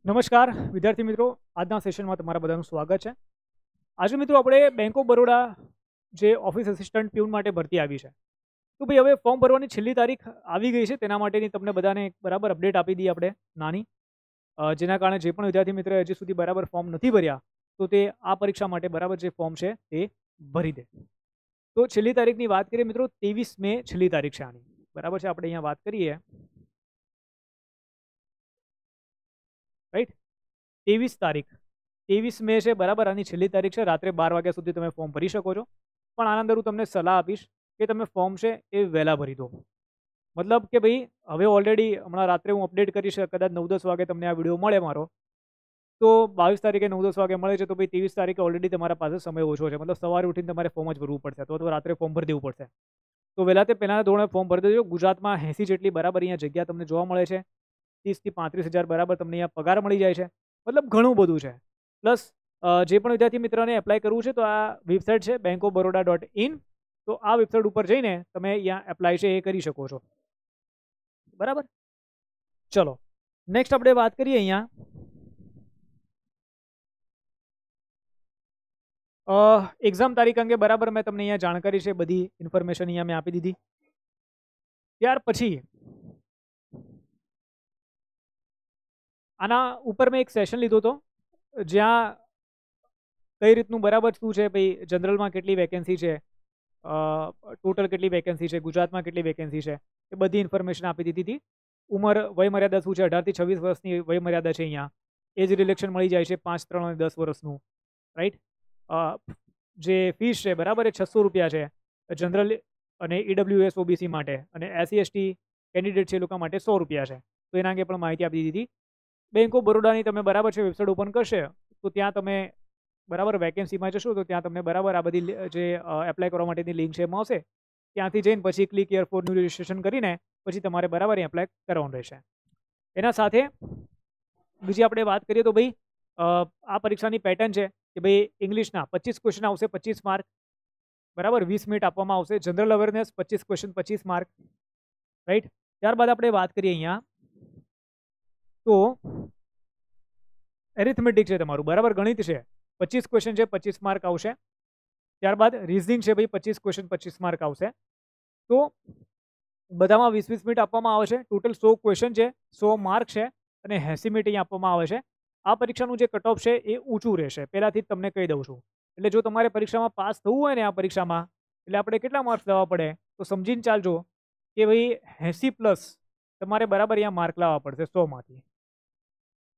નમસ્કાર વિદ્યાર્થી મિત્રો, આજના સેશનમાં તમારા બધાનું સ્વાગત છે. આજે મિત્રો આપણે બેંક ઓફ બરોડા જે ઓફિસ આસિસ્ટન્ટ પ્યુન માટે ભરતી આવી છે, તો ભાઈ હવે ફોર્મ ભરવાની છેલ્લી તારીખ આવી ગઈ છે. તેના માટેની તમને બધાને બરાબર અપડેટ આપી દઈએ આપણે નાની, જેના કારણે જે પણ વિદ્યાર્થી મિત્રોએ હજી સુધી બરાબર ફોર્મ નથી ભર્યા તો તે આ પરીક્ષા માટે બરાબર જે ફોર્મ છે તે ભરી દે. તો છેલ્લી તારીખની વાત કરીએ મિત્રો, 23 મે છેલ્લી તારીખ છે આની, બરાબર છે. આપણે અહીંયા વાત કરીએ, રાઈટ, 23 તારીખ 23 મે છે બરાબર, આની છેલ્લી તારીખ છે. રાત્રે 12 વાગ્યા સુધી તમે ફોર્મ ભરી શકો છો. પણ આના અંદર હું તમને સલાહ આપીશ કે તમે ફોર્મ છે એ વહેલા ભરી દો. મતલબ કે ભાઈ હવે ઓલરેડી હમણાં રાત્રે હું અપડેટ કરીશ, કદાચ 9-10 વાગે તમને આ વિડીયો મળે મારો, તો 22 તારીખે 9-10 વાગે મળે છે, તો ભાઈ 23 તારીખે ઓલરેડી તમારા પાસે સમય ઓછો છે. મતલબ સવારે ઉઠીને તમારે ફોર્મ જ ભરવું પડશે, અથવા તો રાત્રે ફોર્મ ભરી દેવું પડશે. તો વહેલા તે પહેલાંના ધોરણે ફોર્મ ભરી દેજો. ગુજરાતમાં 80 જેટલી બરાબર અહીંયા જગ્યા તમને જોવા મળે છે. 30 થી 35 હજાર બરાબર તમને અહીંયા પગાર મળી જાય છે. મતલબ ઘણું બધું છે. પ્લસ જે પણ વિદ્યાર્થી મિત્રોને એપ્લાય કરવું છે તો આ વેબસાઇટ છે bankofbaroda.in. તો આ વેબસાઇટ ઉપર જઈને તમે અહીંયા એપ્લાય છે એ કરી શકો છો, બરાબર. ચલો નેક્સ્ટ આપણે વાત કરીએ અહીંયા એક્ઝામ તારીખ અંગે. બરાબર, મેં તમને અહીંયા જાણકારી છે, બધી ઇન્ફોર્મેશન અહીંયા મેં આપી દીધી. ત્યાર પછી આના ઉપર મેં એક સેશન લીધો હતો, જ્યાં કઈ રીતનું બરાબર શું છે ભાઈ, જનરલમાં કેટલી વેકેન્સી છે, ટોટલ કેટલી વેકેન્સી છે, ગુજરાતમાં કેટલી વેકેન્સી છે, એ બધી ઇન્ફોર્મેશન આપી દીધી હતી. ઉંમર વયમર્યાદા શું છે, 18 થી 26 વર્ષની વયમર્યાદા છે. અહીંયા એજ રિલેક્શન મળી જાય છે 5, 3 અને 10 વર્ષનું, રાઈટ. જે ફીસ છે બરાબર એ 600 રૂપિયા છે જનરલ અને EWS OBC માટે, અને SC/ST કેન્ડિડેટ છે એ લોકો માટે 100 રૂપિયા છે. તો એના અંગે પણ માહિતી આપી દીધી. બેંક ઓફ બરોડાની તમે બરાબર છે વેબસાઇટ ઓપન કરશે તો ત્યાં તમે બરાબર વેકેન્સીમાં જશો તો ત્યાં તમને બરાબર આ બધી જે એપ્લાય કરવા માટેની લિંક છે એમાં આવશે. ત્યાંથી જઈને પછી click here for new registration કરીને પછી તમારે બરાબર એપ્લાય કરવાનું રહેશે. એના સાથે બીજી આપણે વાત કરીએ તો ભાઈ આ પરીક્ષાની પેટર્ન છે કે ભાઈ ઇંગ્લિશના 25 ક્વેશ્ચન આવશે, 25 માર્ક, બરાબર. 20 મિનિટ આપવામાં આવશે. General awareness 25 question 25 mark, right. ત્યારબાદ આપણે વાત કરીએ અહીંયા તો એરિથમેટિક છે તમારું, બરાબર, ગણિત છે, 25 ક્વેશ્ચન છે, 25 માર્ક આવશે. ત્યારબાદ રીઝનિંગ છે ભાઈ, 25 ક્વેશ્ચન 25 માર્ક આવશે. તો બધામાં 20-20 મિનિટ આપવામાં આવે છે. ટોટલ 100 ક્વેશ્ચન છે, 100 માર્ક છે અને 80 મિનિટ અહીંયા આપવામાં આવે છે. આ પરીક્ષાનું જે કટ ઓફ છે એ ઊંચું રહેશે, પહેલાથી જ તમને કહી દઉં છું. એટલે જો તમારે પરીક્ષામાં પાસ થવું હોય ને આ પરીક્ષામાં, એટલે આપણે કેટલા માર્ક્સ લાવવા પડે તો સમજીને ચાલજો કે ભાઈ 80+ તમારે બરાબર અહીંયા માર્ક લાવવા પડશે. 100માંથી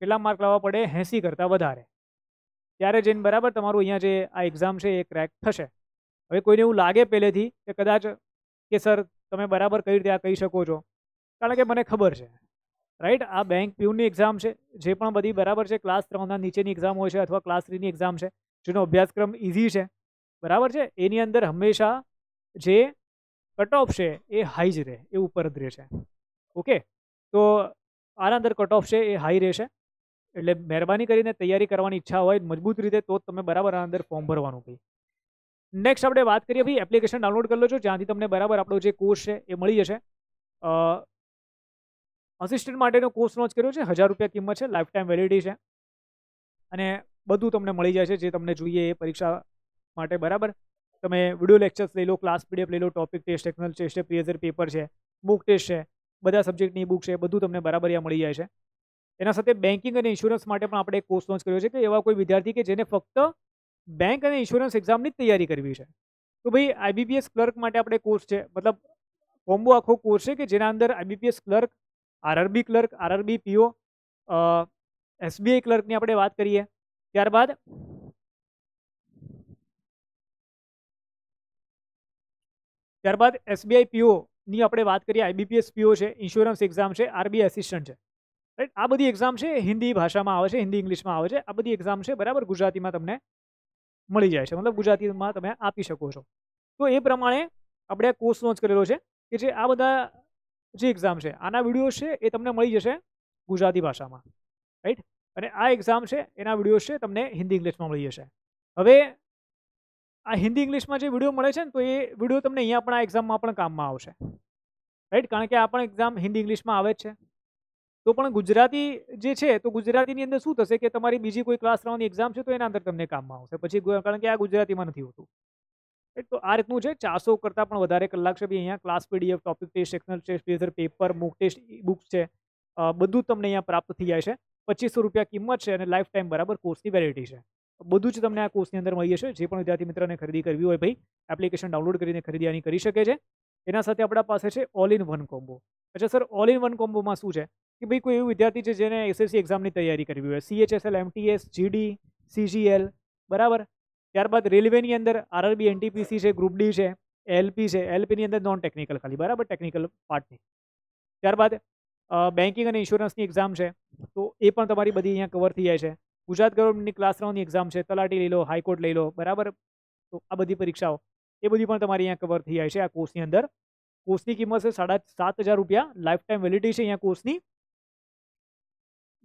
કેટલા માર્ક લાવવા પડે? 80 કરતાં વધારે. ત્યારે જઈને બરાબર તમારું અહીંયા જે આ એક્ઝામ છે એ ક્રેક થશે. હવે કોઈને એવું લાગે પહેલેથી કે કદાચ કે સર તમે બરાબર કઈ રીતે આ કહી શકો છો, કારણ કે મને ખબર છે, રાઈટ. આ બેંક પ્યુનની એક્ઝામ છે, જે પણ બધી બરાબર છે ક્લાસ 3ના નીચેની એક્ઝામ હોય છે અથવા ક્લાસ 3ની એક્ઝામ છે, જેનો અભ્યાસક્રમ ઇઝી છે, બરાબર છે. એની અંદર હંમેશા જે કટ ઓફ છે એ હાઈ જ રહે, એ ઉપર જ રહેશે. ઓકે, તો આના અંદર કટ ઓફ છે એ હાઈ રહેશે. એટલે મહેરબાની કરીને તૈયારી કરવાની ઈચ્છા હોય મજબૂત રીતે તો તમે બરાબર આના અંદર ફોર્મ ભરવાનું. ભાઈ નેક્સ્ટ આપણે વાત કરીએ ભાઈ એપ્લિકેશન ડાઉનલોડ કરી લો છો, જ્યાંથી તમને બરાબર આપણો જે કોર્સ છે એ મળી જશે. અસિસ્ટન્ટ માટેનો કોર્સ લોન્ચ કર્યો છે, 1000 રૂપિયા કિંમત છે, લાઈફ ટાઈમ વેલિડિટી છે, અને બધું તમને મળી જાય છે જે તમને જોઈએ એ પરીક્ષા માટે, બરાબર. તમે વિડીયો લેક્ચર્સ લઈ લો, ક્લાસ PDF લઈ લો, topic test, external test, previous paper છે, બુક ટેસ્ટ છે, બધા સબ્જેક્ટની બુક છે, બધું તમને બરાબર અહીંયા મળી જાય છે. એના સાથે બેન્કિંગ અને ઇન્સ્યોરન્સ માટે પણ આપણે એક કોર્સ લોન્ચ કર્યો છે કે એવા કોઈ વિદ્યાર્થી કે જેને ફક્ત બેંક અને ઇન્સ્યોરન્સ એક્ઝામની જ તૈયારી કરવી છે, તો ભાઈ IBPS ક્લર્ક માટે આપણે કોર્સ છે. મતલબ કોમ્બો આખો કોર્સ છે કે જેના અંદર IBPS clerk, RRB clerk, RRB PO, SBI ક્લર્કની આપણે વાત કરીએ. ત્યારબાદ SBI PO ની આપણે વાત કરીએ, IBPS PO છે, ઇન્સ્યોરન્સ એક્ઝામ છે, RBI અસિસ્ટન્ટ છે, રાઈટ. આ બધી એક્ઝામ છે હિન્દી ભાષામાં આવે છે, હિન્દી ઇંગ્લિશમાં આવે છે. આ બધી એક્ઝામ છે બરાબર ગુજરાતીમાં તમને મળી જાય છે, મતલબ ગુજરાતીમાં તમે આપી શકો છો. તો એ પ્રમાણે આપણે આ કોર્સ લોન્ચ કરેલો છે કે જે આ બધા જે એક્ઝામ છે આના વિડીયોઝ છે એ તમને મળી જશે ગુજરાતી ભાષામાં, રાઈટ. અને આ એક્ઝામ છે એના વિડીયોઝ છે તમને હિન્દી ઇંગ્લિશમાં મળી જશે. હવે આ હિન્દી ઇંગ્લિશમાં જે વિડીયો મળે છે ને, તો એ વિડીયો તમને અહીંયા પણ આ એક્ઝામમાં પણ કામમાં આવશે, રાઈટ. કારણ કે આ પણ એક્ઝામ હિન્દી ઇંગ્લિશમાં આવે જ છે. તો પણ ગુજરાતી જે છે તો ગુજરાતીની અંદર શું થશે કે તમારી બીજી કોઈ ક્લાસ 3ની એક્ઝામ છે તો એના અંદર તમને કામમાં આવશે પછી, કારણ કે આ ગુજરાતીમાં નથી હોતું. તો આ રીતનું છે. 400 કરતાં પણ વધારે કલાક છે ભાઈ અહીંયા. Class PDF, topic test, sectional test, previous paper, mock test, books છે, બધું તમને અહીંયા પ્રાપ્ત થઈ જાય છે. 2500 રૂપિયા કિંમત છે અને લાઈફ ટાઈમ બરાબર કોર્સની વેલિડિટી છે. બધું જ તમને આ કોર્સની અંદર મળી જશે. જે પણ વિદ્યાર્થી મિત્રને ખરીદી કરવી હોય ભાઈ એપ્લિકેશન ડાઉનલોડ કરીને ખરીદી આની કરી શકે છે. એના સાથે આપણા પાસે છે ઓલ ઇન વન કોમ્બો. અચ્છા સર, ઓલ ઇન વન કોમ્બોમાં શું છે કે ભાઈ કોઈ એવું વિદ્યાર્થી છે જેને SSC એક્ઝામની તૈયારી કરવી હોય, CHSL, MTS, GD, CGL, બરાબર. ત્યારબાદ રેલવેની અંદર RRB, NTPC છે, ગ્રુપ ડી છે, LP છે. LPની અંદર નોન ટેકનિકલ ખાલી, બરાબર, ટેકનિકલ પાર્ટની. ત્યારબાદ બેન્કિંગ અને ઇન્સ્યોરન્સની એક્ઝામ છે તો એ પણ તમારી બધી અહીંયા કવર થઈ જાય છે. ગુજરાત ગવર્મેન્ટની ક્લાસ 3ની એક્ઝામ છે, તલાટી લઈ લો, હાઈકોર્ટ લઈ લો, બરાબર. તો આ બધી પરીક્ષાઓ એ બધી પણ તમારી અહીંયા કવર થઈ જાય છે આ કોર્સની અંદર. કોર્સની કિંમત છે 7,500 રૂપિયા. લાઈફ ટાઈમ વેલિડિટી છે અહીંયા કોર્સની.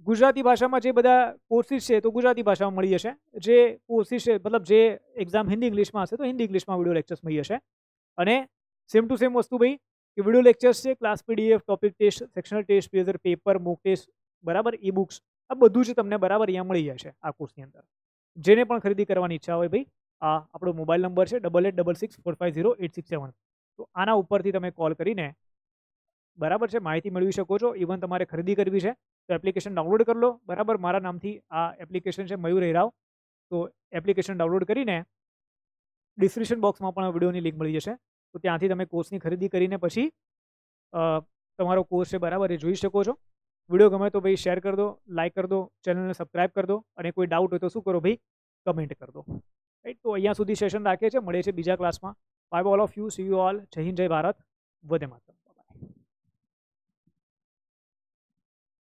ગુજરાતી ભાષામાં જે બધા કોર્સિસ છે તો ગુજરાતી ભાષામાં મળી જશે. જે કોર્સિસ છે મતલબ જે એક્ઝામ હિન્દી ઇંગ્લિશમાં હશે તો હિન્દી ઇંગ્લિશમાં વિડીયો લેક્ચર્સ મળી જશે. અને સેમ ટુ સેમ વસ્તુ ભાઈ કે વિડીયો લેક્ચર્સ છે, class PDF, topic test, sectional test, previous paper, mock test, બરાબર, ઈ બુક્સ, આ બધું જ તમને બરાબર અહીંયા મળી જશે આ કોર્સની અંદર. જેને પણ ખરીદી કરવાની ઈચ્છા હોય ભાઈ આ આપણો મોબાઈલ નંબર છે 8866450867. તો આના ઉપરથી તમે કોલ કરીને બરાબર છે માહિતી મેળવી શકો છો. ઇવન તમારે ખરીદી કરવી છે તો એપ્લિકેશન ડાઉનલોડ કરી લો, બરાબર. મારા નામથી આ એપ્લિકેશન છે મયુર હેરાવ. તો એપ્લિકેશન ડાઉનલોડ કરીને ડિસ્ક્રિપ્શન બોક્સમાં પણ વિડીયોની લિંક મળી જશે. તો ત્યાંથી તમે કોર્સની ખરીદી કરીને પછી તમારો કોર્સ છે બરાબર એ જોઈ શકો છો. વિડીયો ગમે તો ભાઈ શેર કરી દો, લાઇક કરી દો, ચેનલને સબસ્ક્રાઈબ કરી દો અને કોઈ ડાઉટ હોય તો શું કરો ભાઈ કમેન્ટ કરી દો. રાઈટ, તો અહીંયા સુધી સેશન રાખીએ છીએ. મળીએ છીએ બીજા ક્લાસમાં. Bye all of you, see you all. Jai Hind, જય ભારત, વંદે માતરમ.